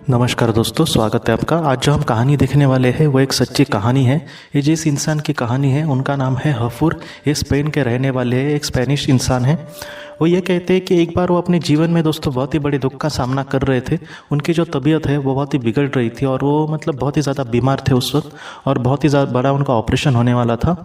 नमस्कार दोस्तों, स्वागत है आपका। आज जो हम कहानी देखने वाले हैं वो एक सच्ची कहानी है। ये जिस इंसान की कहानी है उनका नाम है हफूर। ये स्पेन के रहने वाले हैं, एक स्पेनिश इंसान है। वो ये कहते हैं कि एक बार वो अपने जीवन में दोस्तों बहुत ही बड़े दुख का सामना कर रहे थे। उनकी जो तबीयत है वो बहुत ही बिगड़ रही थी और वो बहुत ही ज़्यादा बीमार थे उस वक्त, और बहुत ही ज़्यादा बड़ा उनका ऑपरेशन होने वाला था।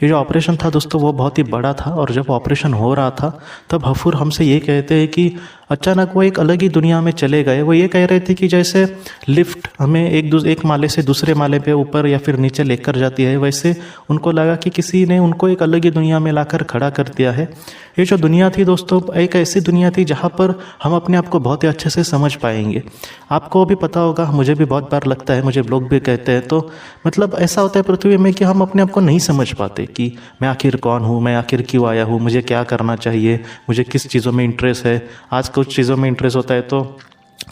ये जो ऑपरेशन था दोस्तों वो बहुत ही बड़ा था, और जब ऑपरेशन हो रहा था तब हफूर हमसे ये कहते हैं कि अचानक वो एक अलग ही दुनिया में चले गए। वो ये कह रहे थे कि जैसे लिफ्ट हमें एक माले से दूसरे माले पे ऊपर या फिर नीचे लेकर जाती है, वैसे उनको लगा कि किसी ने उनको एक अलग ही दुनिया में लाकर खड़ा कर दिया है। ये जो दुनिया थी दोस्तों एक ऐसी दुनिया थी जहाँ पर हम अपने आप को बहुत ही अच्छे से समझ पाएंगे। आपको भी पता होगा, मुझे भी बहुत बार लगता है, मुझे लोग भी कहते हैं, तो ऐसा होता है पृथ्वी में कि हम अपने आप को नहीं समझ पाते कि मैं आखिर कौन हूँ, मैं आखिर क्यों आया हूँ, मुझे क्या करना चाहिए, मुझे किस चीज़ों में इंटरेस्ट है। आज कुछ चीज़ों में इंटरेस्ट होता है तो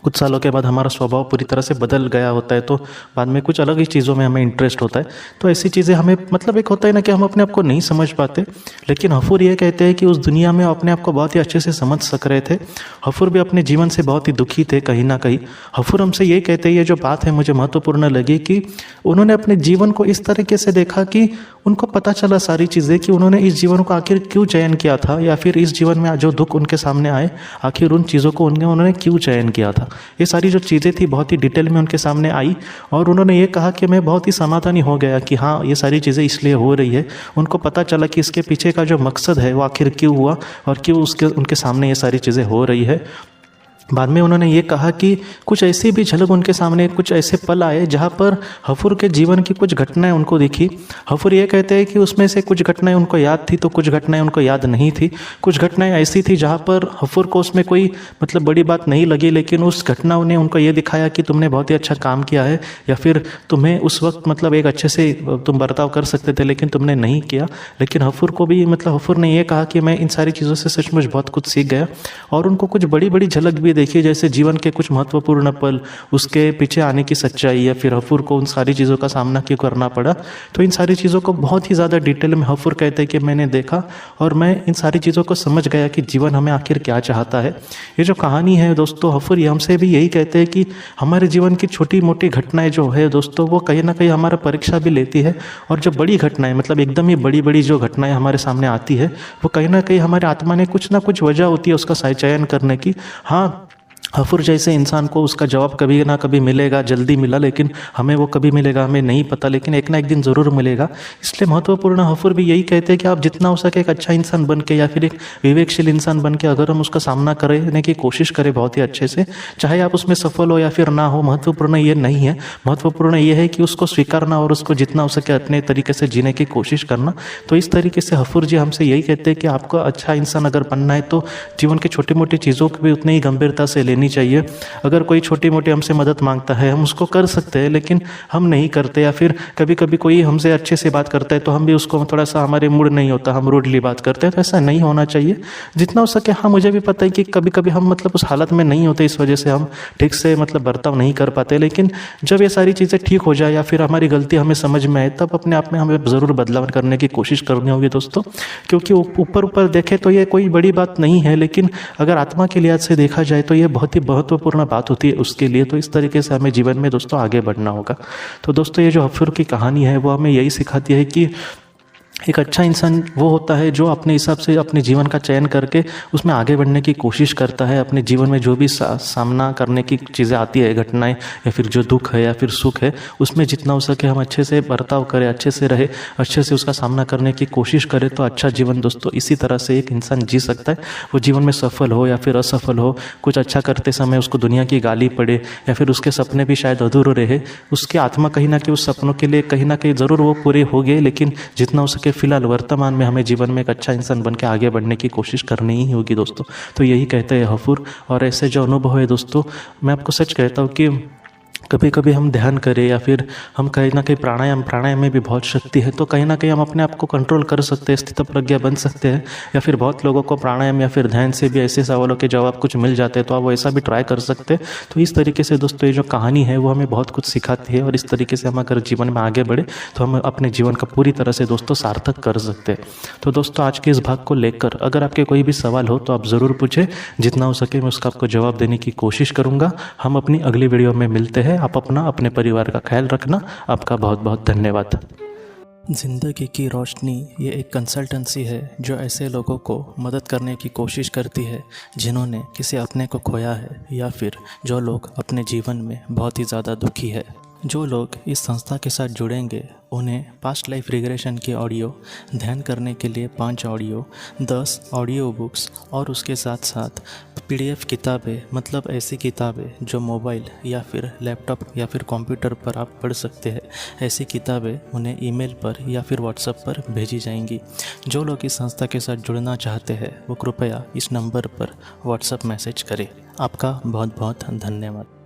कुछ सालों के बाद हमारा स्वभाव पूरी तरह से बदल गया होता है, तो बाद में कुछ अलग ही चीज़ों में हमें इंटरेस्ट होता है। तो ऐसी चीज़ें हमें एक होता है ना कि हम अपने आप को नहीं समझ पाते। लेकिन हफूर ये कहते हैं कि उस दुनिया में अपने आप को बहुत ही अच्छे से समझ सक रहे थे। हफूर भी अपने जीवन से बहुत ही दुखी थे कहीं ना कहीं। हफूर हमसे ये कहते हैं, ये जो बात है मुझे महत्वपूर्ण लगी, कि उन्होंने अपने जीवन को इस तरीके से देखा कि उनको पता चला सारी चीज़ें कि उन्होंने इस जीवन को आखिर क्यों चयन किया था, या फिर इस जीवन में जो दुख उनके सामने आए आखिर उन चीज़ों को उन्होंने क्यों चयन किया था। ये सारी जो चीज़ें थी बहुत ही डिटेल में उनके सामने आई, और उन्होंने ये कहा कि मैं बहुत ही समाधानी हो गया कि हाँ, ये सारी चीज़ें इसलिए हो रही है। उनको पता चला कि इसके पीछे का जो मकसद है वो आखिर क्यों हुआ और क्यों उनके सामने ये सारी चीज़ें हो रही है। बाद में उन्होंने ये कहा कि कुछ ऐसी भी झलक उनके सामने, कुछ ऐसे पल आए जहाँ पर हफूर के जीवन की कुछ घटनाएं उनको दिखी। हफूर ये कहते हैं कि उसमें से कुछ घटनाएं उनको याद थी तो कुछ घटनाएं उनको याद नहीं थी। कुछ घटनाएं ऐसी थी जहाँ पर हफूर को उसमें कोई बड़ी बात नहीं लगी, लेकिन उस घटनाओं ने उनको ये दिखाया कि तुमने बहुत ही अच्छा काम किया है, या फिर तुम्हें उस वक्त एक अच्छे से तुम बर्ताव कर सकते थे लेकिन तुमने नहीं किया। लेकिन हफूर को भी हफूर ने ये कहा कि मैं इन सारी चीज़ों से सचमुच बहुत कुछ सीख गया, और उनको कुछ बड़ी बड़ी झलक भी देखिए, जैसे जीवन के कुछ महत्वपूर्ण पल, उसके पीछे आने की सच्चाई, या फिर हफूर को उन सारी चीज़ों का सामना क्यों करना पड़ा। तो इन सारी चीज़ों को बहुत ही ज़्यादा डिटेल में हफूर कहते हैं कि मैंने देखा, और मैं इन सारी चीज़ों को समझ गया कि जीवन हमें आखिर क्या चाहता है। ये जो कहानी है दोस्तों, हफूर हमसे भी यही कहते हैं कि हमारे जीवन की छोटी मोटी घटनाएं जो है दोस्तों, वो कहीं ना कहीं हमारा परीक्षा भी लेती है, और जो बड़ी घटनाएं एकदम ही बड़ी बड़ी जो घटनाएं हमारे सामने आती है, वो कहीं ना कहीं हमारे आत्मा ने कुछ ना कुछ वजह होती है उसका चयन करने की। हाँ, हफूर जैसे इंसान को उसका जवाब कभी ना कभी मिलेगा, जल्दी मिला, लेकिन हमें वो कभी मिलेगा हमें नहीं पता, लेकिन एक ना एक दिन ज़रूर मिलेगा। इसलिए महत्वपूर्ण हफूर भी यही कहते हैं कि आप जितना हो सके एक अच्छा इंसान बन के, या फिर एक विवेकशील इंसान बन के अगर हम उसका सामना करने की कोशिश करें बहुत ही अच्छे से, चाहे आप उसमें सफल हो या फिर ना हो, महत्वपूर्ण ये नहीं है। महत्वपूर्ण ये है कि उसको स्वीकारना और उसको जितना हो सके अपने तरीके से जीने की कोशिश करना। तो इस तरीके से हफूर जी हमसे यही कहते हैं कि आपको अच्छा इंसान अगर बनना है तो जीवन की छोटी मोटी चीज़ों को भी उतनी ही गंभीरता से लेनी चाहिए। अगर कोई छोटी मोटी हमसे मदद मांगता है हम उसको कर सकते हैं, लेकिन हम नहीं करते, या फिर कभी कभी कोई हमसे अच्छे से बात करता है तो हम भी उसको थोड़ा सा हमारे मूड नहीं होता, हम रूडली बात करते हैं। तो ऐसा नहीं होना चाहिए जितना हो सके। हाँ, मुझे भी पता है कि कभी कभी हम उस हालत में नहीं होते, इस वजह से हम ठीक से बर्ताव नहीं कर पाते, लेकिन जब ये सारी चीज़ें ठीक हो जाए या फिर हमारी गलती हमें समझ में आए, तब अपने आप में हमें ज़रूर बदलाव करने की कोशिश करनी होगी दोस्तों। क्योंकि ऊपर ऊपर देखें तो ये कोई बड़ी बात नहीं है, लेकिन अगर आत्मा के लिहाज से देखा जाए तो ये बहुत ही महत्वपूर्ण बात होती है उसके लिए। तो इस तरीके से हमें जीवन में दोस्तों आगे बढ़ना होगा। तो दोस्तों ये जो हफूर की कहानी है वो हमें यही सिखाती है कि एक अच्छा इंसान वो होता है जो अपने हिसाब से अपने जीवन का चयन करके उसमें आगे बढ़ने की कोशिश करता है। अपने जीवन में जो भी सामना करने की चीज़ें आती है, घटनाएं, या फिर जो दुख है या फिर सुख है, उसमें जितना हो सके हम अच्छे से बर्ताव करें, अच्छे से रहे, अच्छे से उसका सामना करने की कोशिश करें। तो अच्छा जीवन दोस्तों इसी तरह से एक इंसान जी सकता है। वो जीवन में सफल हो या फिर असफल हो, कुछ अच्छा करते समय उसको दुनिया की गाली पड़े, या फिर उसके सपने भी शायद अधूरे रहे, उसकी आत्मा कहीं ना कहीं उस सपनों के लिए कहीं ना कहीं ज़रूर वो पूरे हो गए, लेकिन जितना हो सके फिलहाल वर्तमान में हमें जीवन में एक अच्छा इंसान बन के आगे बढ़ने की कोशिश करनी ही होगी दोस्तों। तो यही कहते हैं हफूर। और ऐसे जो अनुभव है दोस्तों, मैं आपको सच कहता हूँ कि कभी कभी हम ध्यान करें या फिर हम कहीं ना कहीं प्राणायाम में भी बहुत शक्ति है, तो कहीं ना कहीं हम अपने आप को कंट्रोल कर सकते हैं, स्थित प्रज्ञा बन सकते हैं। या फिर बहुत लोगों को प्राणायाम या फिर ध्यान से भी ऐसे सवालों के जवाब कुछ मिल जाते हैं, तो आप वैसा भी ट्राई कर सकते हैं। तो इस तरीके से दोस्तों ये जो कहानी है वो हमें बहुत कुछ सिखाती है, और इस तरीके से हम अगर जीवन में आगे बढ़े तो हम अपने जीवन का पूरी तरह से दोस्तों सार्थक कर सकते हैं। तो दोस्तों आज के इस भाग को लेकर अगर आपके कोई भी सवाल हो तो आप ज़रूर पूछें, जितना हो सके मैं उसका आपको जवाब देने की कोशिश करूँगा। हम अपनी अगली वीडियो में मिलते हैं। आप अपने परिवार का ख्याल रखना। आपका बहुत बहुत धन्यवाद। ज़िंदगी की रोशनी ये एक कंसल्टेंसी है जो ऐसे लोगों को मदद करने की कोशिश करती है जिन्होंने किसी अपने को खोया है, या फिर जो लोग अपने जीवन में बहुत ही ज़्यादा दुखी है। जो लोग इस संस्था के साथ जुड़ेंगे उन्हें पास्ट लाइफ रिग्रेशन की ऑडियो, ध्यान करने के लिए 5 ऑडियो, 10 ऑडियो बुक्स और उसके साथ साथ PDF किताबें, मतलब ऐसी किताबें जो मोबाइल या फिर लैपटॉप या फिर कंप्यूटर पर आप पढ़ सकते हैं, ऐसी किताबें उन्हें ईमेल पर या फिर व्हाट्सएप पर भेजी जाएंगी। जो लोग इस संस्था के साथ जुड़ना चाहते हैं वो कृपया इस नंबर पर व्हाट्सएप मैसेज करें। आपका बहुत बहुत धन्यवाद।